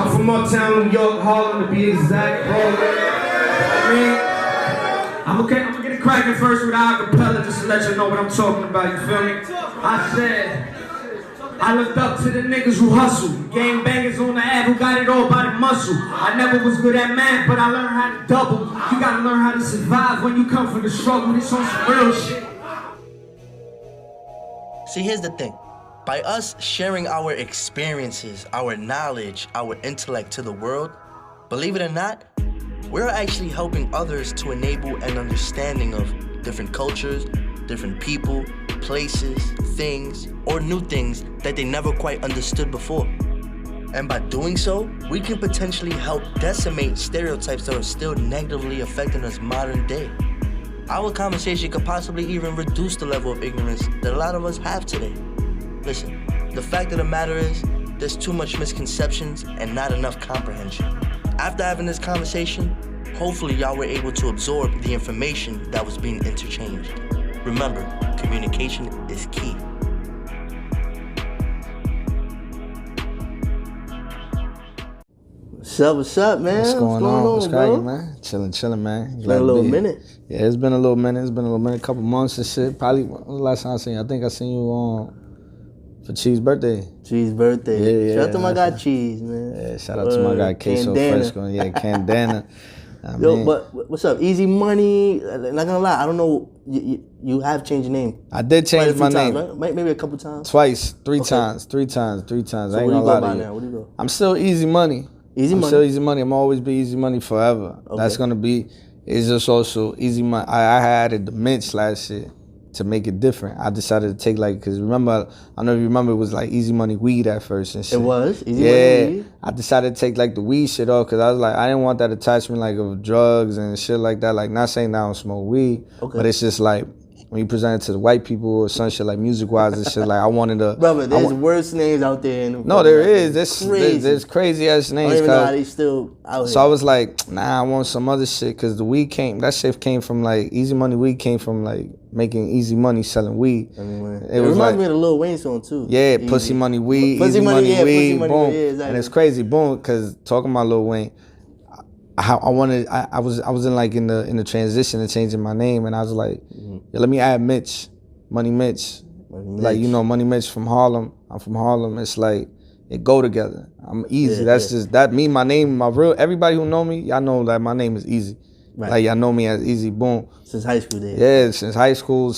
I'm from uptown New York, Harlem to be exact, bro. I mean, I'm gonna get it cracking first with acapella just to let you know what I'm talking about, you feel me? I said, I looked up to the niggas who hustle, gang bangers on the ad who got it all by the muscle. I never was good at math, but I learned how to double. You gotta learn how to survive when you come from the struggle. This on some real shit. See, here's the thing. By us sharing our experiences, our knowledge, our intellect to the world, believe it or not, we're actually helping others to enable an understanding of different cultures, different people, places, things, or new things that they never quite understood before. And by doing so, we can potentially help decimate stereotypes that are still negatively affecting us modern day. Our conversation could possibly even reduce the level of ignorance that a lot of us have today. Listen, the fact of the matter is, there's too much misconceptions and not enough comprehension. After having this conversation, hopefully y'all were able to absorb the information that was being interchanged. Remember, communication is key. What's up, man? What's going on? What's bro? cracking, man? Chilling, man. It's been a little minute. Yeah, it's been a little minute. A couple months and shit. Probably, when was the last time I seen you? I think I seen you for Cheese's birthday. Cheese's birthday. Yeah. Shout out to my guy Cheese, man. Yeah, shout out to my guy Queso Fresco. Yeah, Candana. Yo, but what's up? Easy Money. Not gonna lie, I don't know. You have changed your name. I did change my name. Right? Maybe a couple times. Twice, three times. So I ain't what do gonna you lie go by to you. now? What do you go? I'm still Easy Money. Easy I'm Money. still Easy Money. I'm always be Easy Money forever. Okay. That's gonna be. It's just also Easy Money. I added the Mitch last year to make it different. I decided to take because remember, I don't know if you remember, it was like Easy Money Weed at first and shit. It was Easy Money Weed. I decided to take the weed shit off because I was like, I didn't want that attachment of drugs and shit like that. Not saying that I don't smoke weed, but it's just when you present it to the white people or some shit music-wise and shit, I wanted to... Brother, there's worse names out there. No, there is. There's crazy-ass names. I don't even know how they still out here. So I was like, nah, I want some other shit because the weed that shit came from Easy Money Weed came from making easy money selling weed. It reminds me of the Lil Wayne song too. Yeah, Easy. Pussy Money Weed, Pussy Easy Money Weed, Pussy Money, boom. yeah, exactly. And it's crazy, boom, because talking about Lil Wayne, I was in the transition of changing my name, and I was like, yeah, let me add Mitch, Money Mitch. Money Mitch from Harlem. I'm from Harlem. It's it go together. I'm easy. Yeah, That's just that me, my name, everybody who know me, y'all know my name is Easy. Right. Y'all know me as Easy, boom. Since high school days. Yeah, since high school,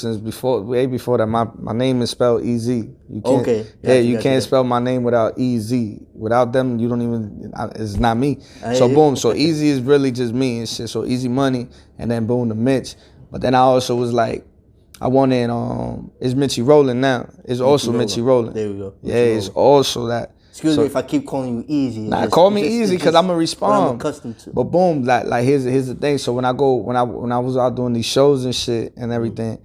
way before that, my name is spelled Easy. You can't, you can't spell my name without Easy. Without them, you don't even, it's not me. Boom, so Easy is really just me and shit. So Easy Money, and then boom, the Mitch. But then I also was I wanted, it's Mitchy Rollin now. It's also Mitchy Rollin. There we go. It's also that. Excuse me if I keep calling you Easy. Nah, call me Easy because I'm gonna respond. I'm accustomed to. But boom, here's the thing. So when I was out doing these shows and shit and everything,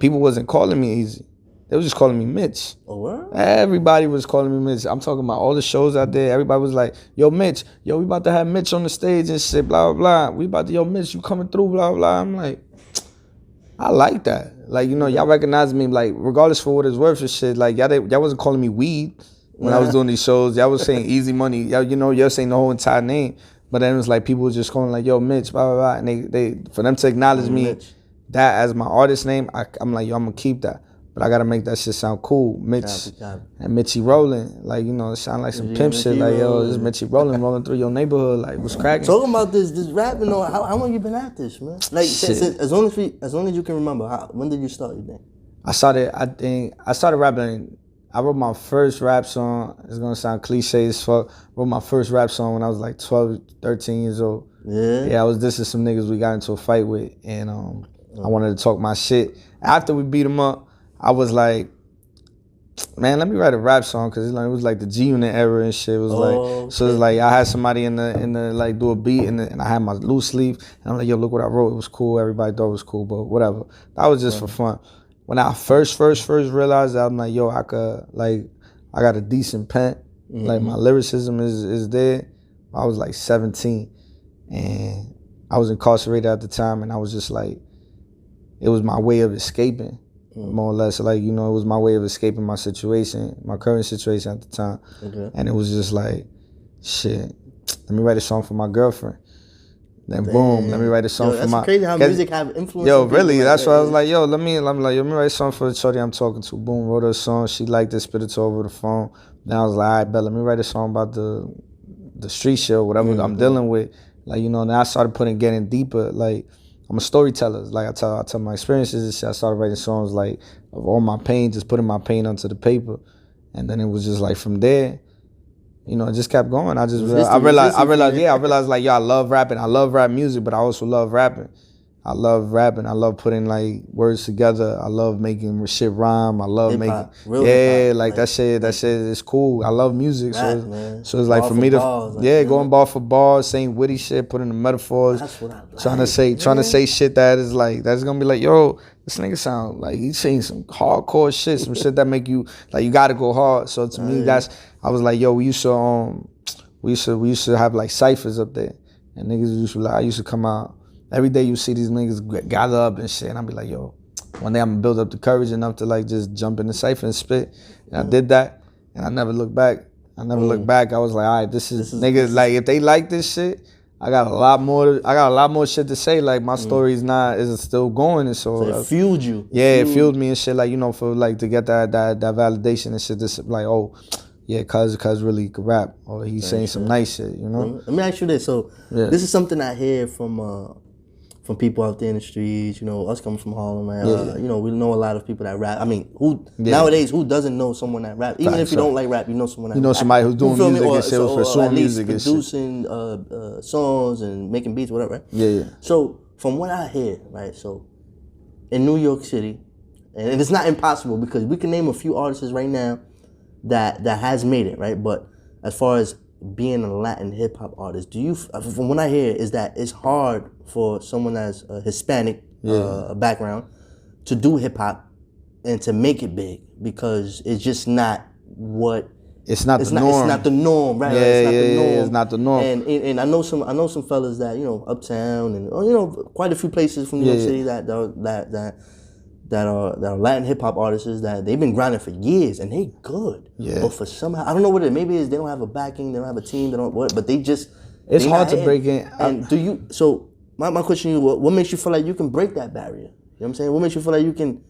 people wasn't calling me Easy. They was just calling me Mitch. Oh, what? Everybody was calling me Mitch. I'm talking about all the shows out there. Everybody was like, yo, Mitch, we about to have Mitch on the stage and shit, blah, blah, blah. We about to, yo, Mitch, you coming through, blah, blah. I'm like, I like that. Y'all recognize me, regardless for what it's worth and shit. Y'all wasn't calling me Weed when I was doing these shows. Y'all was saying Easy Money. Y'all saying the whole entire name. But then it was people were just calling yo, Mitch, blah, blah, blah. And they for them to acknowledge me, Mitch, that as my artist name, I'm like, yo, I'm gonna keep that. But I gotta make that shit sound cool. Mitch and Mitchy Rollin. It sound like some pimp shit. Yo, this Mitchy Rollin rolling through your neighborhood. What's cracking? Talking about this rapping, how long you been at this, man? Since, as long as you can remember, when did you start, you think? I started rapping. I wrote my first rap song. It's gonna sound cliche as fuck. Wrote my first rap song when I was 12, 13 years old. Yeah, I was dissing some niggas we got into a fight with, and I wanted to talk my shit. After we beat them up, I was like, man, let me write a rap song, cause it was the G Unit era and shit. It was so it's I had somebody in the do a beat and I had my loose sleeve, and I'm like, yo, look what I wrote. It was cool. Everybody thought it was cool, but whatever. That was just for fun. When I first realized that, I'm like, yo, I could, I got a decent pen. My lyricism is there. I was 17, and I was incarcerated at the time, and I was just it was my way of escaping, more or less. It was my way of escaping my situation, my current situation at the time. And it was just shit, let me write a song for my girlfriend. Then boom, let me write a song for my. That's crazy how music have influence. Yo, really, that's why I was like, yo, let me write a song for the shorty I'm talking to. Boom, wrote her a song. She liked it, spit it to her over the phone. Then I was like, all right, bet, let me write a song about the street shit, whatever I'm dealing with. Like, you know, then I started getting deeper. Like, I'm a storyteller. Like, I tell my experiences and shit. I started writing songs like of all my pain, just putting my pain onto the paper, and then it was just like from there. You know, it just kept going. I realized like, yo, I love rapping. I love rap music, but I also love rapping. I love rapping. I love putting like words together. I love making shit rhyme. I love hip-hop, making, real yeah, hip-hop, like that shit is cool. I love music. Rap, so it's like bar for me to, bars, going bar for bars, saying witty shit, putting the metaphors, that's what I like, trying to say shit that is like, that's gonna be like, yo, this nigga sound like he's saying some hardcore shit, some shit that make you, like, you gotta go hard. So to me, I was like, yo, we used to have like ciphers up there, and niggas I used to come out. Every day you see these niggas gather up and shit, and I'll be like, yo, one day I'm gonna build up the courage enough to like just jump in the cypher and spit. And I did that, and I never looked back. I was like, all right, this is niggas, like, if they like this shit, I got a lot more shit to say. Like, my story is still going, and so it fueled you. It fueled me and shit, like, you know, for like to get that validation and shit. This like, oh, yeah, cuz really could rap, or he's saying some nice shit, you know. Let me ask you this. So this is something I hear from people out there in the streets, you know, us coming from Harlem, man. You know, we know a lot of people that rap. I mean, nowadays, who doesn't know someone that rap? Even if you don't like rap, you know someone that rap. Somebody who's doing music and shit, pursuing music and shit. Producing songs and making beats, whatever, right? Yeah. So, from what I hear, right, so, in New York City, and it's not impossible because we can name a few artists right now that has made it, right? But as far as being a Latin hip hop artist, from what I hear, is that it's hard for someone that's a Hispanic background to do hip hop and to make it big, because it's just not what it's not the norm. It's not the norm, right? It's not the norm. And I know some fellas that, you know, uptown and, you know, quite a few places from New York City that are Latin hip hop artists that they've been grinding for years and they good. Yeah. But for somehow, I don't know what it is. Maybe it's they don't have a backing, they don't have a team, but they just. It's hard to break in. And do you? So my question to you: what makes you feel like you can break that barrier? You know what I'm saying? What makes you feel like you can?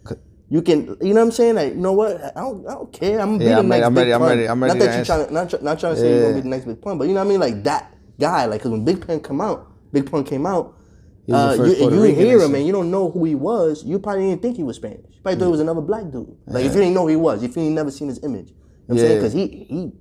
You know what I'm saying? Like, you know what? I don't care. I'm gonna be the next big pun. I'm ready. Not trying to say you're gonna be the next big pun, but you know what I mean? Like that guy. Like, cause when Big Pun came out. You hear him and you don't know who he was. You probably didn't think he was Spanish. You probably thought it was another black dude. Like, if you didn't know who he was, if you ain't never seen his image. You know what I'm saying? Because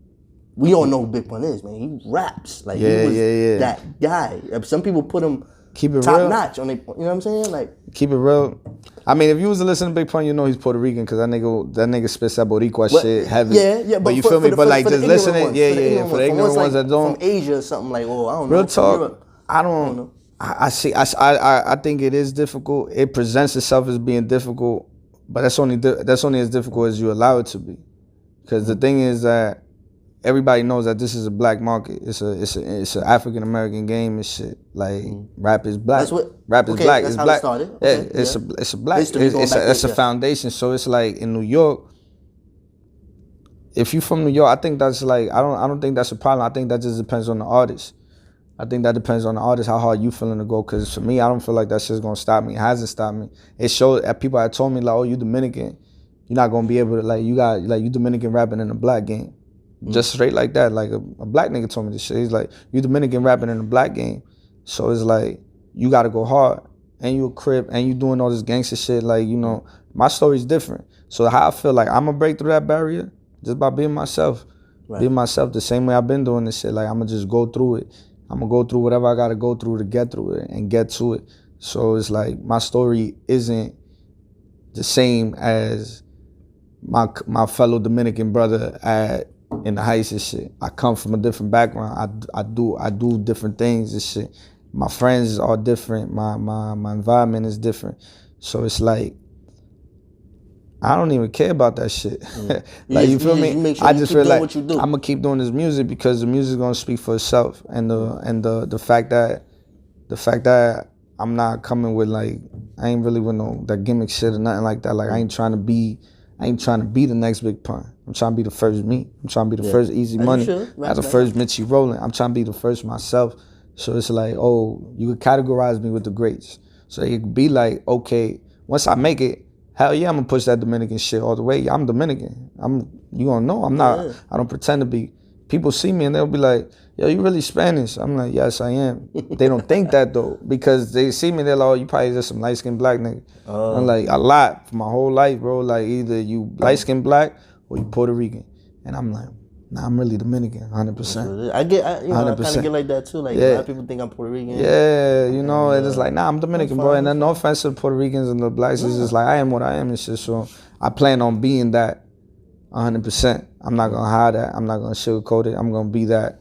we all know who Big Pun is, man. He raps. Like, he was that guy. Some people put him top notch on their, you know what I'm saying? Like, keep it real. I mean, if you was to listen to Big Pun, you know he's Puerto Rican, because that nigga spits that Boricua shit heavy. Yeah, but you feel me? But like, just listening, for the ignorant ones that don't. From Asia or something, like, oh, I don't know. Real talk, I don't know. I think it is difficult. It presents itself as being difficult, but that's only as difficult as you allow it to be. Because the thing is that everybody knows that this is a black market. It's an African American game and shit. Like, rap is black. Rap is black. It's black. It's a black. It's a foundation. So it's like in New York. If you from New York, I think that's like I don't think that's a problem. I think that just depends on the artist. I think that depends on the artist, how hard you feeling to go. Because for me, I don't feel like that shit's gonna stop me. It hasn't stopped me. It showed that people had told me, like, oh, you Dominican, you're not gonna be able to, like, you Dominican rapping in a black game. Just straight like that. Like, a black nigga told me this shit. He's like, you Dominican rapping in a black game. So it's like, you gotta go hard. And you a Crip, and you doing all this gangster shit. Like, you know, my story's different. So how I feel like I'm gonna break through that barrier, just by being myself. Right. Being myself the same way I've been doing this shit. Like, I'm gonna just go through it. I'm gonna go through whatever I gotta go through to get through it and get to it. So it's like, my story isn't the same as my fellow Dominican brother in the heights and shit. I come from a different background. I do different things and shit. My friends are different. My environment is different. So it's like, I don't even care about that shit. Like, you feel me? Sure I just feel like I'm gonna keep doing this music, because the music's gonna speak for itself. And the fact that I'm not coming with, like, I ain't really with no that gimmick shit or nothing like that. Like, I ain't trying to be I ain't trying to be the next big pun. I'm trying to be the first me. I'm trying to be the first Easy Money. As the first Mitchy Rollin. I'm trying to be the first myself. So it's like, oh, you could categorize me with the greats. So it could be like, okay, once I make it, hell yeah, I'm gonna push that Dominican shit all the way. Yeah, I'm Dominican. You gonna know I'm not. I don't pretend to be. People see me and they'll be like, yo, you really Spanish? I'm like, yes, I am. They don't think that though, because they see me, they're like, oh, you probably just some light-skinned black nigga. I'm like, a lot for my whole life, bro. Like either you light-skinned black or you Puerto Rican. And I'm like, nah, I'm really Dominican, 100%. I kind of get like that too. Like, a lot of people think I'm Puerto Rican. Yeah, you know, and it's like, nah, I'm Dominican, bro. And then no offense to the Puerto Ricans and the blacks, it's just like, I am what I am and shit. So I plan on being that 100%. I'm not gonna hide that. I'm not gonna sugarcoat it. I'm gonna be that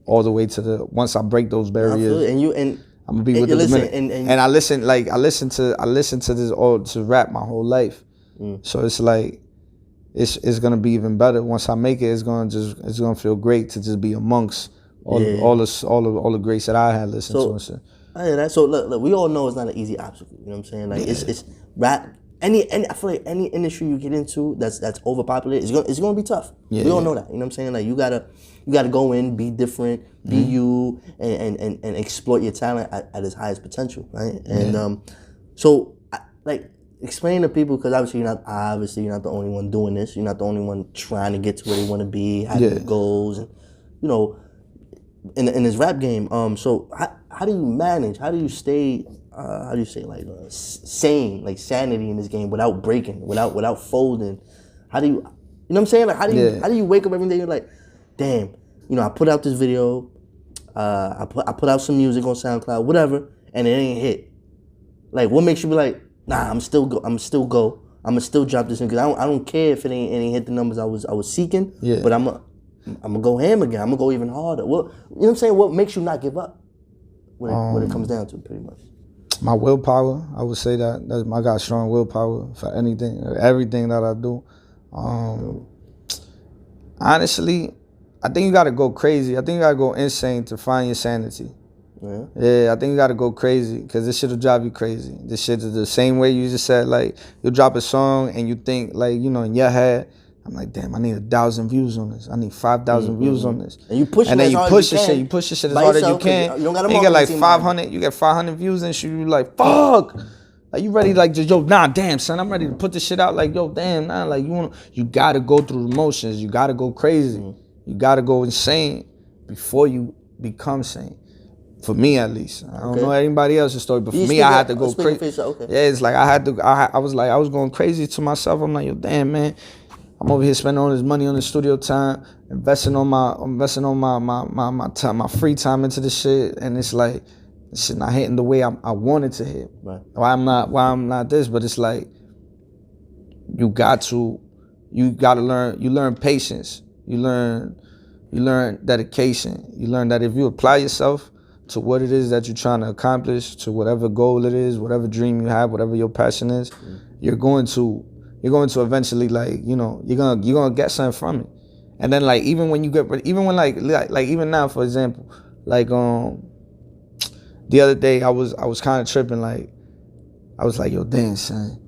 all the way to the, once I break those barriers. And I'm gonna be with the Dominican. And I listen to this all to rap my whole life. So it's like, it's gonna be even better once I make it. It's gonna feel great to just be amongst all the greats that I had listened to and shit. I hear that. So look, we all know it's not an easy obstacle. You know what I'm saying? Like it's rap. I feel like any industry you get into that's overpopulated, it's gonna be tough. We all know that. You know what I'm saying? Like you gotta go in, be different, be you, and exploit your talent at its highest potential, right? And so like explain to people, because obviously you're not the only one doing this. You're not the only one trying to get to where you want to be, having goals, and you know, in this rap game. So how do you manage? How do you stay? How do you say, like sane, like sanity in this game without breaking, without folding? How do you know what I'm saying? Like how do you wake up every day? You're like, damn, you know, I put out this video, I put out some music on SoundCloud, whatever, and it ain't hit. Like, what makes you be like, nah, I'm still gonna still drop this because I don't care if it ain't hit the numbers I was seeking. But I'm gonna go ham again. I'm gonna go even harder. What, you know what I'm saying? What makes you not give up? What it comes down to, pretty much. My willpower, I would say that. I got strong willpower for everything that I do. Honestly, I think you gotta go crazy. I think you gotta go insane to find your sanity. Yeah, I think you gotta go crazy because this shit will drive you crazy. This shit is the same way you just said, like, you'll drop a song and you think, like, you know, in your head, I'm like, damn, I need 1,000 views on this. I need 5,000 views on this. And you push it, and then you push the shit. You push the shit as hard as you can. You don't got and you get like 500. You get 500 views and shit. You like, fuck. Like you ready? Like just, yo, nah, damn, son, I'm ready to put this shit out. Like, yo, damn, nah, like you gotta go through the motions. You gotta go crazy. You gotta go insane before you become sane. For me, at least. I don't know anybody else's story, but for me, I had to go crazy. Yeah, it's like I was going crazy to myself. I'm like, yo, damn, man. I'm over here spending all this money on the studio time, investing on my free time into this shit, and it's like this shit not hitting the way I wanted to hit. Right. Why I'm not this, but it's like you got to learn. You learn patience. You learn dedication. You learn that if you apply yourself to what it is that you're trying to accomplish, to whatever goal it is, whatever dream you have, whatever your passion is, you're going to eventually, like, you know, you're gonna get something from it. And then like even now, for example, like the other day I was kind of tripping, like I was like, yo, damn, son,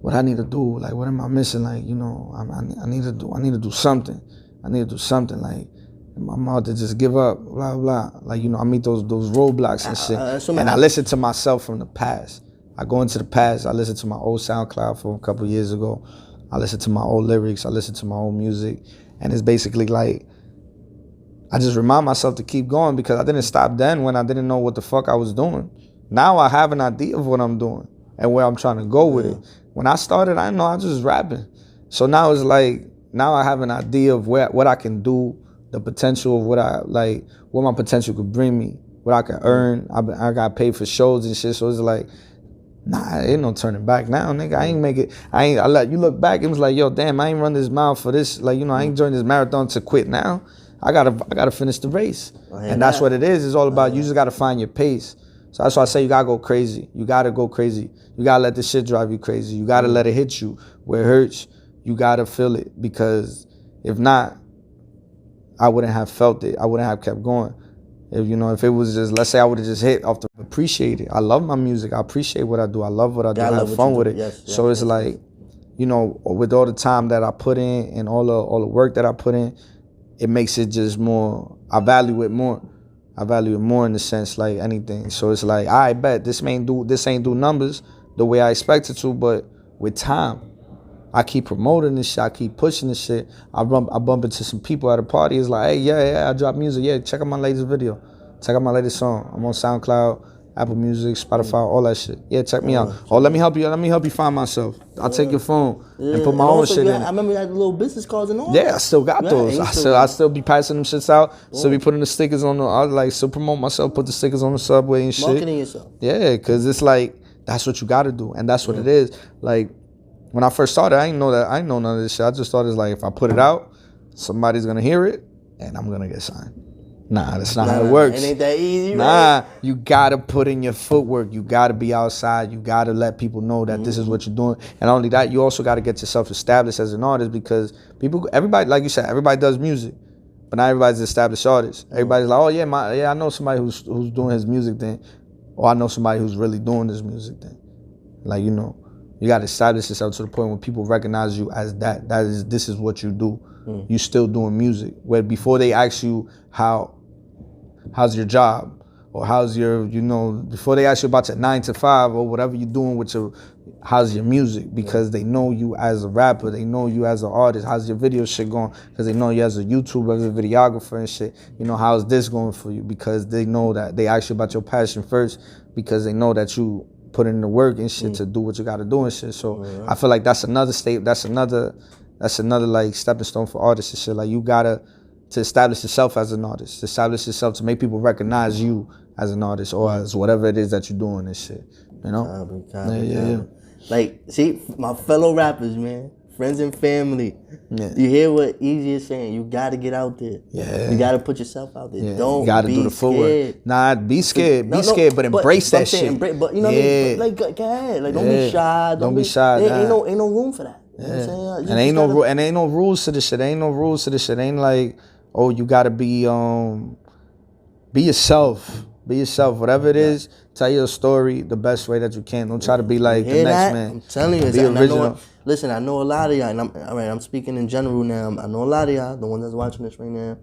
what I need to do, like what am I missing? Like, you know, I need to do something. I need to do something. Like I'm about to just give up, blah blah. Like, you know, I meet those roadblocks and shit. And I listen to myself from the past. I go into the past. I listen to my old SoundCloud from a couple years ago. I listen to my old lyrics. I listen to my old music. And it's basically like, I just remind myself to keep going because I didn't stop then when I didn't know what the fuck I was doing. Now I have an idea of what I'm doing and where I'm trying to go with it. When I started, I didn't know, I was just rapping. So now it's like, now I have an idea of what I can do, the potential of what my potential could bring me, what I can earn. I got paid for shows and shit. So it's like, nah, ain't no turning back now, nigga. I ain't make it. I let you look back. It was like, yo, damn, I ain't run this mile for this. Like, you know, I ain't joined this marathon to quit now. I gotta finish the race, and that's what it is. It's all about you just gotta find your pace. So that's why I say you gotta go crazy. You gotta go crazy. You gotta let this shit drive you crazy. You gotta let it hit you where it hurts. You gotta feel it, because if not, I wouldn't have felt it. I wouldn't have kept going. If it was just, let's say I would have just hit off the appreciate it. I love my music. I appreciate what I do. I love what I do. I have fun with it. So it's like, you know, with all the time that I put in and all the work that I put in, it makes it just more, I value it more in the sense like anything. So it's like, I bet this ain't do numbers the way I expect it to, but with time, I keep promoting this shit, I keep pushing this shit. I bump into some people at a party, it's like, hey, yeah, I drop music, yeah, check out my latest video, check out my latest song. I'm on SoundCloud, Apple Music, Spotify, all that shit. Yeah, check me out. Oh, let me help you find myself. I'll take your phone and put my own shit in. I remember you had the little business cards and all. Yeah, I still got those. I still be passing them shits out. Still be putting the stickers on I like still promote myself, put the stickers on the subway and shit. Marketing yourself. Yeah, cause it's like that's what you gotta do. And that's what it is. Like when I first started, I didn't know none of this shit. I just thought it's like if I put it out, somebody's gonna hear it and I'm gonna get signed. Nah, that's not how it works. It ain't that easy, right? You gotta put in your footwork. You gotta be outside. You gotta let people know that this is what you're doing. And not only that, you also gotta get yourself established as an artist because everybody, like you said, everybody does music, but not everybody's an established artist. Everybody's like, oh yeah, I know somebody who's doing his music thing, or I know somebody who's really doing this music thing. Like, you know, you gotta establish yourself to the point where people recognize you as that. This is what you do. You still doing music. Where before they ask you how's your job, or how's your, you know, before they ask you about your 9 to 5 or whatever you're doing with how's your music, because they know you as a rapper, they know you as an artist. How's your video shit going? Because they know you as a YouTuber, as a videographer and shit. You know, how's this going for you? Because they know that they ask you about your passion first, because they know that you put in the work and shit to do what you got to do and shit. So I feel like that's another like stepping stone for artists and shit. Like you gotta to establish yourself as an artist, to establish yourself, to make people recognize you as an artist or as whatever it is that you're doing and shit. You know? Yeah. Like, see, my fellow rappers, man, friends and family, you hear what Easy is saying. You gotta get out there. Yeah. You gotta put yourself out there. Yeah. Don't you gotta be do the footwork. Scared. Nah, be scared. Be scared, but embrace that shit. But you know what I mean? Like, go ahead. Like, don't be shy. Don't be shy. Ain't no room for that. You know what I'm saying? And ain't no rules to this shit. Ain't no rules to this shit. Ain't like, oh, you gotta be yourself. Be yourself. Whatever it is, tell your story the best way that you can. Don't try to be like the next man. I'm telling you, be original. Listen, I know a lot of y'all, and I'm speaking in general now. I know a lot of y'all, the ones that's watching this right now,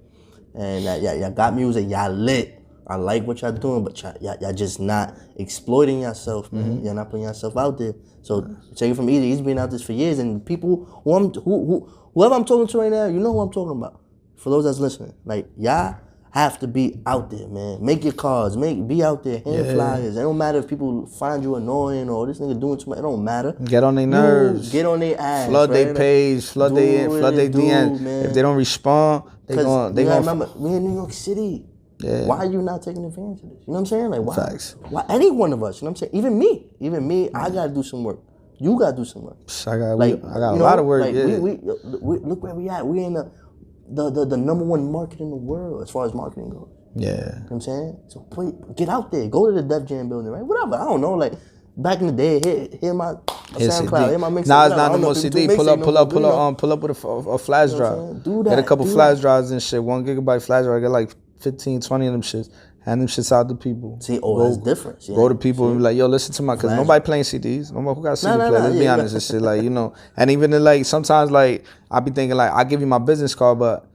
and y'all got music, y'all lit. I like what y'all doing, but y'all just not exploiting yourself, man. Y'all not putting yourself out there. So take it from Easy. He's been out this for years, and people whoever I'm talking to right now, you know who I'm talking about. For those that's listening, like y'all have to be out there, man. Make your cards, be out there, hand flyers. It don't matter if people find you annoying or this nigga doing too much. It don't matter. Get on their nerves. Get on their ass. Flood their page. Flood their DM. Man. If they don't respond, they gonna remember, we in New York City. Yeah. Why are you not taking advantage of this? You know what I'm saying? Like why? Facts. Why any one of us? You know what I'm saying? Even me. I gotta do some work. You gotta do some work. I got a lot of work. Like, we look where we at. We in the number one market in the world as far as marketing goes. Yeah. You know what I'm saying? So get out there. Go to the Def Jam building, right? Whatever. I don't know. Like back in the day, hear my SoundCloud, hear my mixtape. Nah, it's not no more CD. Pull up with a flash drive. Do that. Get a couple flash drives and shit. 1 gigabyte flash drive. Get like 15, 20 of them shits. Hand them shits out to people. See, that's different. Go to people and be like, yo, listen to because nobody playing CDs. Nobody who got CD player. Let's be honest and shit. Like, you know. And even then, like, sometimes, like, I be thinking, like, I give you my business card, but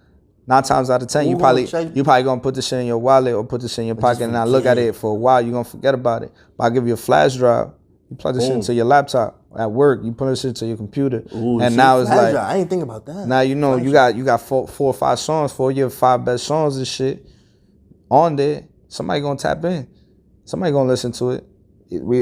9 times out of 10, you probably gonna put this shit in your wallet or put this shit in your pocket and not look at it for a while. You're gonna forget about it. But I give you a flash drive. You plug this shit into your laptop at work. You put this shit into your computer. And now it's like, I ain't think about that. Now you know you got 4 or 5 songs, 4 of your 5 best songs and shit on there. Somebody gonna tap in. Somebody gonna listen to it.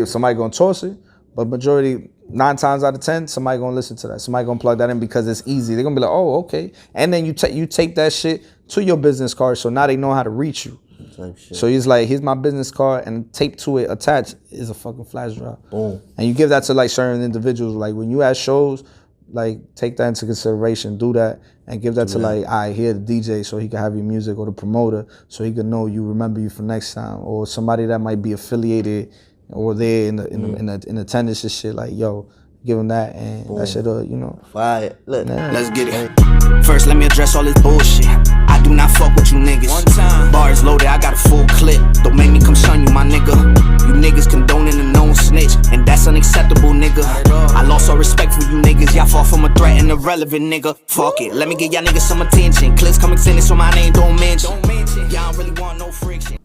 Somebody gonna toss it. But majority, 9 times out of 10, somebody gonna listen to that. Somebody gonna plug that in because it's easy. They're gonna be like, oh, okay. And then you take that shit to your business card, so now they know how to reach you. So he's like, here's my business card, and taped to it, attached, is a fucking flash drive. Boom. And you give that to like certain individuals. Like when you at shows, like take that into consideration, do that, and give that to like, I hear the DJ so he can have your music, or the promoter so he can know you, remember you for next time, or somebody that might be affiliated or there in attendance and shit. Like, yo, give him that, and that shit, you know. Fire. Let's get it. First, let me address all this bullshit. I do not fuck with you niggas. One time. Bars loaded, I got a full clip. Don't make me come shun you, my nigga. You niggas condoning a known snitch. bitch, and that's unacceptable, nigga. I lost all respect for you niggas, y'all fall from a threat and irrelevant, nigga. Fuck it, let me get y'all niggas some attention. Clips come extended so my name don't mention. Y'all don't really want no friction.